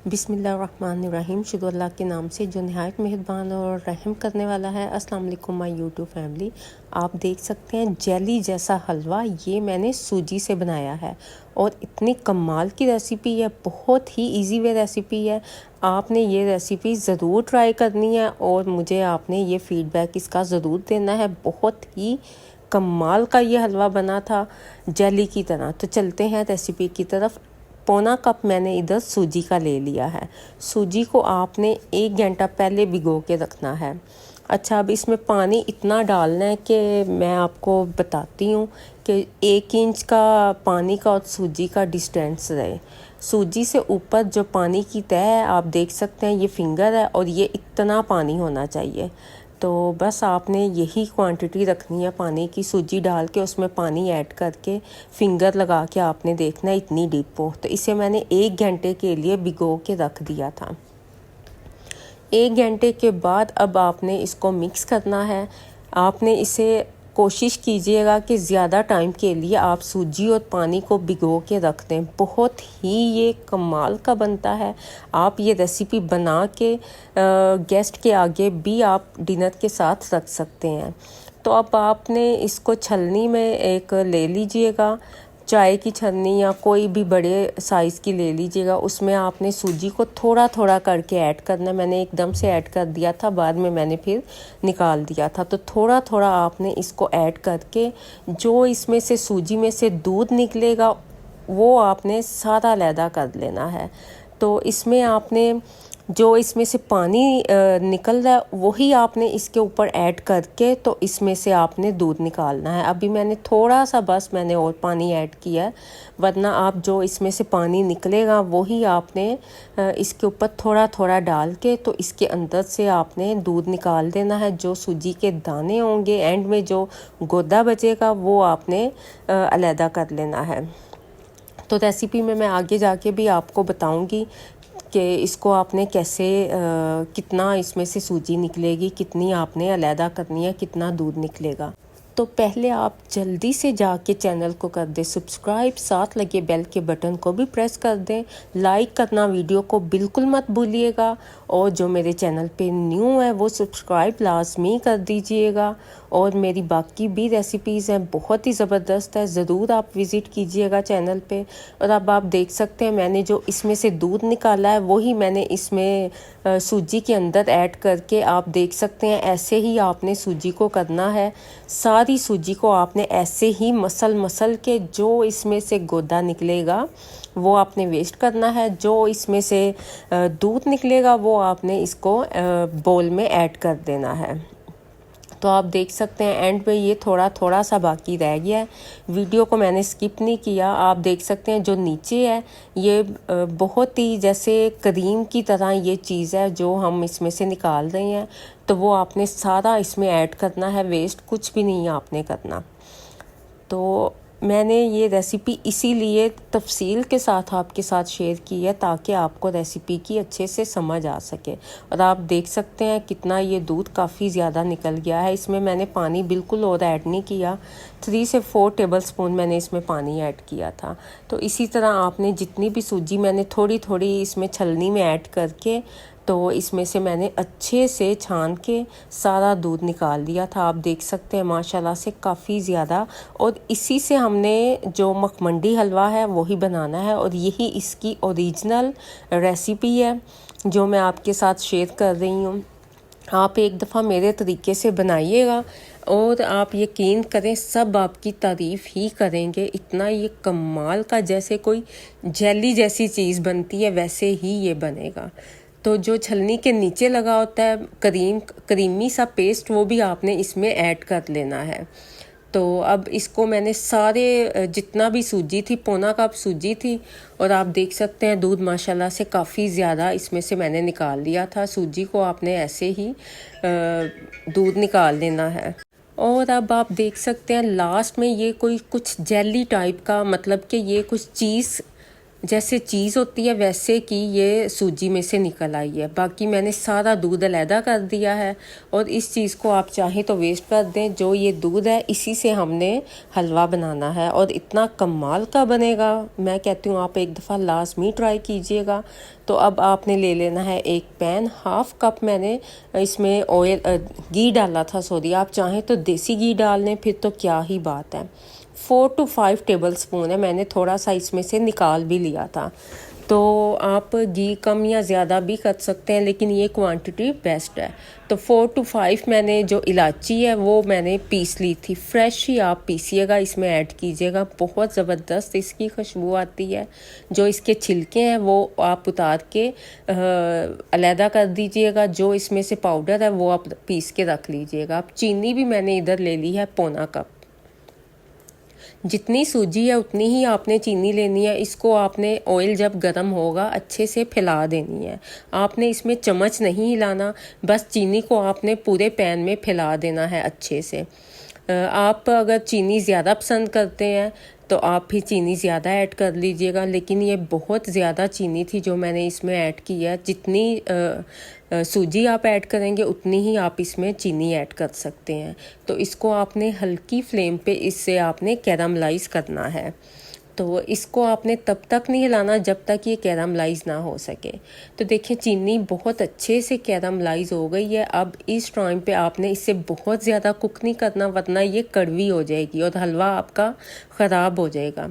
बिस्मिल्लाहिर्रहमानिर्रहीम। शुरू अल्लाह के नाम से जो नहायत मेहरबान और रहम करने वाला है। अस्सलाम वालेकुम माय यूट्यूब फैमिली। आप देख सकते हैं जेली जैसा हलवा ये मैंने सूजी से बनाया है और इतनी कमाल की रेसिपी है, बहुत ही इजी वे रेसिपी है। आपने ये रेसिपी ज़रूर ट्राई करनी है और मुझे आपने ये फ़ीडबैक इसका ज़रूर देना है। बहुत ही कमाल का ये हलवा बना था जेली की तरह। तो चलते हैं रेसिपी की तरफ। पौना कप मैंने इधर सूजी का ले लिया है। सूजी को आपने 1 घंटा पहले भिगो के रखना है। अच्छा, अब इसमें पानी इतना डालना है कि मैं आपको बताती हूँ कि 1 इंच का पानी का और सूजी का डिस्टेंस रहे। सूजी से ऊपर जो पानी की तह है आप देख सकते हैं, ये फिंगर है और ये इतना पानी होना चाहिए। तो बस आपने यही क्वांटिटी रखनी है पानी की। सूजी डाल के उसमें पानी ऐड करके फिंगर लगा के आपने देखना है इतनी डीप हो। तो इसे मैंने 1 घंटे के लिए भिगो के रख दिया था। 1 घंटे के बाद अब आपने इसको मिक्स करना है। आपने इसे कोशिश कीजिएगा कि ज़्यादा टाइम के लिए आप सूजी और पानी को भिगो के रख दें। बहुत ही ये कमाल का बनता है। आप ये रेसिपी बना के गेस्ट के आगे भी आप डिनर के साथ रख सकते हैं। तो अब आपने इसको छलनी में एक ले लीजिएगा, चाय की छन्नी या कोई भी बड़े साइज़ की ले लीजिएगा। उसमें आपने सूजी को थोड़ा थोड़ा करके ऐड करना है। मैंने एकदम से ऐड कर दिया था, बाद में मैंने फिर निकाल दिया था। तो थोड़ा थोड़ा आपने इसको ऐड करके जो इसमें से सूजी में से दूध निकलेगा वो आपने सारा अलहदा कर लेना है। तो इसमें आपने जो इसमें से पानी निकल रहा है वही आपने इसके ऊपर ऐड करके तो इसमें से आपने दूध निकालना है। अभी मैंने थोड़ा सा बस मैंने और पानी ऐड किया है, वरना आप जो इसमें से पानी निकलेगा वही आपने इसके ऊपर थोड़ा थोड़ा डाल के तो इसके अंदर से आपने दूध निकाल देना है। जो सूजी के दाने होंगे एंड में जो गोदा बचेगा वो आपने अलहदा कर लेना है। तो रेसिपी में मैं आगे जाके भी आपको बताऊंगी कि इसको आपने कैसे कितना इसमें से सूजी निकलेगी, कितनी आपने अलहदा करनी है, कितना दूध निकलेगा। तो पहले आप जल्दी से जाके चैनल को कर दें सब्सक्राइब, साथ लगे बेल के बटन को भी प्रेस कर दें। लाइक करना वीडियो को बिल्कुल मत भूलिएगा और जो मेरे चैनल पे न्यू है वो सब्सक्राइब लाजमी कर दीजिएगा। और मेरी बाकी भी रेसिपीज़ हैं, बहुत ही ज़बरदस्त है, ज़रूर आप विज़िट कीजिएगा चैनल पे। और अब आप देख सकते हैं मैंने जो इसमें से दूध निकाला है वही मैंने इसमें सूजी के अंदर ऐड करके आप देख सकते हैं। ऐसे ही आपने सूजी को करना है। सारी सूजी को आपने ऐसे ही मसल के जो इसमें से गोदा निकलेगा वो आपने वेस्ट करना है। जो इसमें से दूध निकलेगा वो आपने इसको बोल में ऐड कर देना है। तो आप देख सकते हैं एंड पे ये थोड़ा थोड़ा सा बाकी रह गया है। वीडियो को मैंने स्किप नहीं किया। आप देख सकते हैं जो नीचे है ये बहुत ही जैसे क्रीम की तरह ये चीज़ है जो हम इसमें से निकाल रहे हैं। तो वो आपने सारा इसमें ऐड करना है, वेस्ट कुछ भी नहीं आपने करना। तो मैंने ये रेसिपी इसीलिए तफसील के साथ आपके साथ शेयर की है ताकि आपको रेसिपी की अच्छे से समझ आ सके। और आप देख सकते हैं कितना ये दूध काफ़ी ज़्यादा निकल गया है। इसमें मैंने पानी बिल्कुल और ऐड नहीं किया। 3 से 4 टेबलस्पून मैंने इसमें पानी ऐड किया था। तो इसी तरह आपने जितनी भी सूजी मैंने थोड़ी थोड़ी इसमें छलनी में ऐड करके तो इसमें से मैंने अच्छे से छान के सारा दूध निकाल दिया था। आप देख सकते हैं माशाल्लाह से काफ़ी ज़्यादा। और इसी से हमने जो मखमंडी हलवा है वही बनाना है और यही इसकी ओरिजिनल रेसिपी है जो मैं आपके साथ शेयर कर रही हूँ। आप एक दफ़ा मेरे तरीके से बनाइएगा और आप यकीन करें सब आपकी तारीफ़ ही करेंगे। इतना ये कमाल का जैसे कोई जेली जैसी चीज़ बनती है वैसे ही ये बनेगा। तो जो छलनी के नीचे लगा होता है क्रीमी सा पेस्ट वो भी आपने इसमें ऐड कर लेना है। तो अब इसको मैंने सारे जितना भी सूजी थी, पौना कप सूजी थी और आप देख सकते हैं दूध माशाल्लाह से काफ़ी ज़्यादा इसमें से मैंने निकाल लिया था। सूजी को आपने ऐसे ही दूध निकाल लेना है। और अब आप देख सकते हैं लास्ट में ये कोई कुछ जेली टाइप का, मतलब कि ये कुछ चीज़ जैसे चीज़ होती है वैसे कि ये सूजी में से निकल आई है। बाकी मैंने सारा दूध अलहदा कर दिया है और इस चीज़ को आप चाहें तो वेस्ट कर दें। जो ये दूध है इसी से हमने हलवा बनाना है और इतना कमाल का बनेगा। मैं कहती हूँ आप एक दफ़ा लाजमी ट्राई कीजिएगा। तो अब आपने ले लेना है एक पैन, हाफ कप मैंने इसमें घी डाला था, सॉरी। आप चाहें तो देसी घी डाल लें, फिर तो क्या ही बात है। 4 to 5 टेबल स्पून है, मैंने थोड़ा सा इसमें से निकाल भी लिया था। तो आप घी कम या ज़्यादा भी कर सकते हैं, लेकिन ये क्वांटिटी बेस्ट है। तो 4 to 5 मैंने जो इलायची है वो मैंने पीस ली थी। फ्रेश ही आप पीसिएगा, इसमें ऐड कीजिएगा, बहुत ज़बरदस्त इसकी खुशबू आती है। जो इसके छिलके हैं वो आप उतार के अलहदा कर दीजिएगा। जो इसमें से पाउडर है वो आप पीस के रख लीजिएगा। अब चीनी भी मैंने इधर ले ली है पौना कप। जितनी सूजी है उतनी ही आपने चीनी लेनी है। इसको आपने ऑयल जब गर्म होगा अच्छे से फैला देनी है। आपने इसमें चम्मच नहीं हिलाना, बस चीनी को आपने पूरे पैन में फैला देना है अच्छे से। आप अगर चीनी ज़्यादा पसंद करते हैं तो आप भी चीनी ज़्यादा ऐड कर लीजिएगा, लेकिन ये बहुत ज़्यादा चीनी थी जो मैंने इसमें ऐड की है। जितनी सूजी आप ऐड करेंगे उतनी ही आप इसमें चीनी ऐड कर सकते हैं। तो इसको आपने हल्की फ्लेम पे इससे आपने कैरामलाइज़ करना है। तो इसको आपने तब तक नहीं हिलाना जब तक ये कैरामलाइज़ ना हो सके। तो देखिए चीनी बहुत अच्छे से कैरामलाइज़ हो गई है। अब इस टाइम पे आपने इसे बहुत ज़्यादा कुक नहीं करना, वरना ये कड़वी हो जाएगी और हलवा आपका ख़राब हो जाएगा।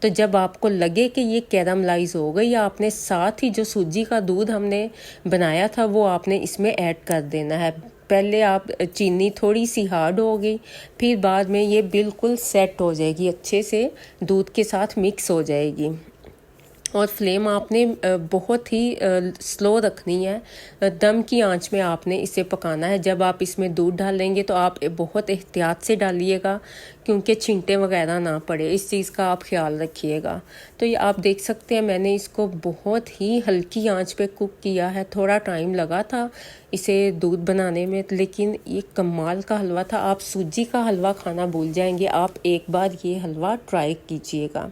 तो जब आपको लगे कि ये कैरामलाइज़ हो गई, आपने साथ ही जो सूजी का दूध हमने बनाया था वो आपने इसमें ऐड कर देना है। पहले आप चीनी थोड़ी सी हार्ड होगी, फिर बाद में ये बिल्कुल सेट हो जाएगी, अच्छे से दूध के साथ मिक्स हो जाएगी। और फ्लेम आपने बहुत ही स्लो रखनी है। दम की आंच में आपने इसे पकाना है। जब आप इसमें दूध डालेंगे तो आप बहुत एहतियात से डालिएगा, क्योंकि छींटे वगैरह ना पड़े, इस चीज़ का आप ख्याल रखिएगा। तो ये आप देख सकते हैं मैंने इसको बहुत ही हल्की आंच पे कुक किया है। थोड़ा टाइम लगा था इसे दूध बनाने में, लेकिन ये कमाल का हलवा था। आप सूजी का हलवा खाना भूल जाएंगे। आप एक बार ये हलवा ट्राई कीजिएगा,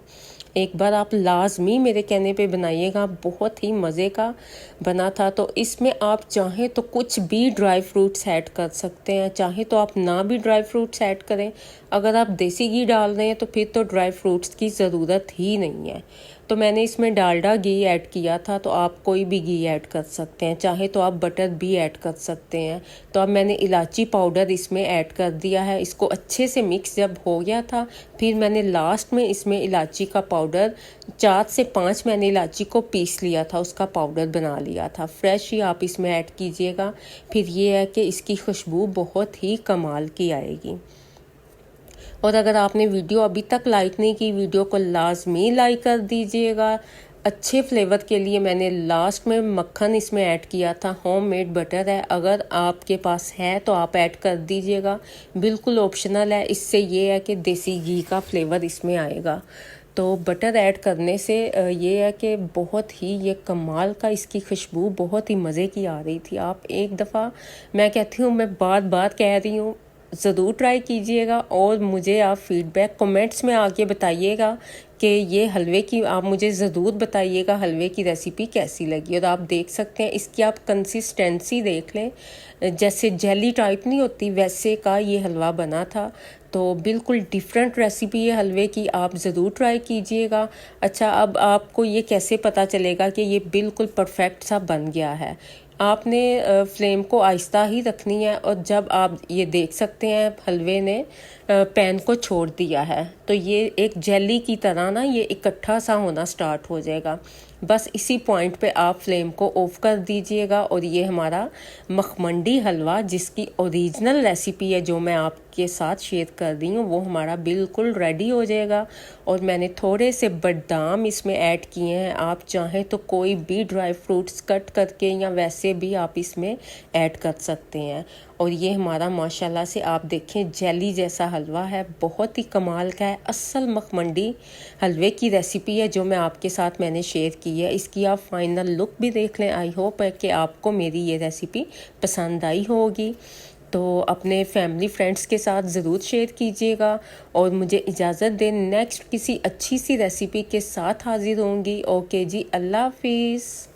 एक बार आप लाजमी मेरे कहने पे बनाइएगा। बहुत ही मज़े का बना था। तो इसमें आप चाहें तो कुछ भी ड्राई फ्रूट्स ऐड कर सकते हैं, चाहे तो आप ना भी ड्राई फ्रूट्स ऐड करें। अगर आप देसी घी डाल रहे हैं तो फिर तो ड्राई फ्रूट्स की ज़रूरत ही नहीं है। तो मैंने इसमें डालडा घी ऐड किया था, तो आप कोई भी घी ऐड कर सकते हैं, चाहे तो आप बटर भी ऐड कर सकते हैं। तो अब मैंने इलायची पाउडर इसमें ऐड कर दिया है। इसको अच्छे से मिक्स जब हो गया था, फिर मैंने लास्ट में इसमें इलायची का पाउडर 4 से 5 मैंने इलायची को पीस लिया था, उसका पाउडर बना लिया था। फ्रेश ही आप इसमें ऐड कीजिएगा। फिर ये है कि इसकी खुशबू बहुत ही कमाल की आएगी। और अगर आपने वीडियो अभी तक लाइक नहीं की, वीडियो को लाजमी लाइक कर दीजिएगा। अच्छे फ्लेवर के लिए मैंने लास्ट में मक्खन इसमें ऐड किया था, होममेड बटर है। अगर आपके पास है तो आप ऐड कर दीजिएगा, बिल्कुल ऑप्शनल है। इससे ये है कि देसी घी का फ्लेवर इसमें आएगा। तो बटर ऐड करने से ये है कि बहुत ही ये कमाल का, इसकी खुशबू बहुत ही मज़े की आ रही थी। आप एक दफ़ा, मैं कहती हूँ, मैं बार बार कह रही हूँ, ज़रूर ट्राई कीजिएगा और मुझे आप फीडबैक कमेंट्स में आके बताइएगा कि ये हलवे की, आप मुझे ज़रूर बताइएगा हलवे की रेसिपी कैसी लगी। और आप देख सकते हैं इसकी आप कंसिस्टेंसी देख लें, जैसे जेली टाइप नहीं होती वैसे का ये हलवा बना था। तो बिल्कुल डिफरेंट रेसिपी है हलवे की, आप ज़रूर ट्राई कीजिएगा। अच्छा, अब आपको ये कैसे पता चलेगा कि ये बिल्कुल परफेक्ट सा बन गया है? आपने फ्लेम को आहिस्ता ही रखनी है। और जब आप ये देख सकते हैं हलवे ने पैन को छोड़ दिया है, तो ये एक जेली की तरह ना ये इकट्ठा सा होना स्टार्ट हो जाएगा। बस इसी पॉइंट पे आप फ्लेम को ऑफ कर दीजिएगा और ये हमारा मखमंडी हलवा, जिसकी ओरिजिनल रेसिपी है जो मैं आपके साथ शेयर कर रही हूँ, वो हमारा बिल्कुल रेडी हो जाएगा। और मैंने थोड़े से बादाम इसमें ऐड किए हैं। आप चाहें तो कोई भी ड्राई फ्रूट्स कट करके या वैसे भी आप इसमें ऐड कर सकते हैं। और ये हमारा माशाल्लाह से आप देखें जेली जैसा हलवा है, बहुत ही कमाल का है। असल मखमंडी हलवे की रेसिपी है जो मैं आपके साथ मैंने शेयर की है। इसकी आप फाइनल लुक भी देख लें। आई होप है कि आपको मेरी ये रेसिपी पसंद आई होगी। तो अपने फैमिली फ्रेंड्स के साथ ज़रूर शेयर कीजिएगा और मुझे इजाज़त दें। नेक्स्ट किसी अच्छी सी रेसिपी के साथ हाज़िर होंगी। ओके जी, अल्लाह हाफिज़।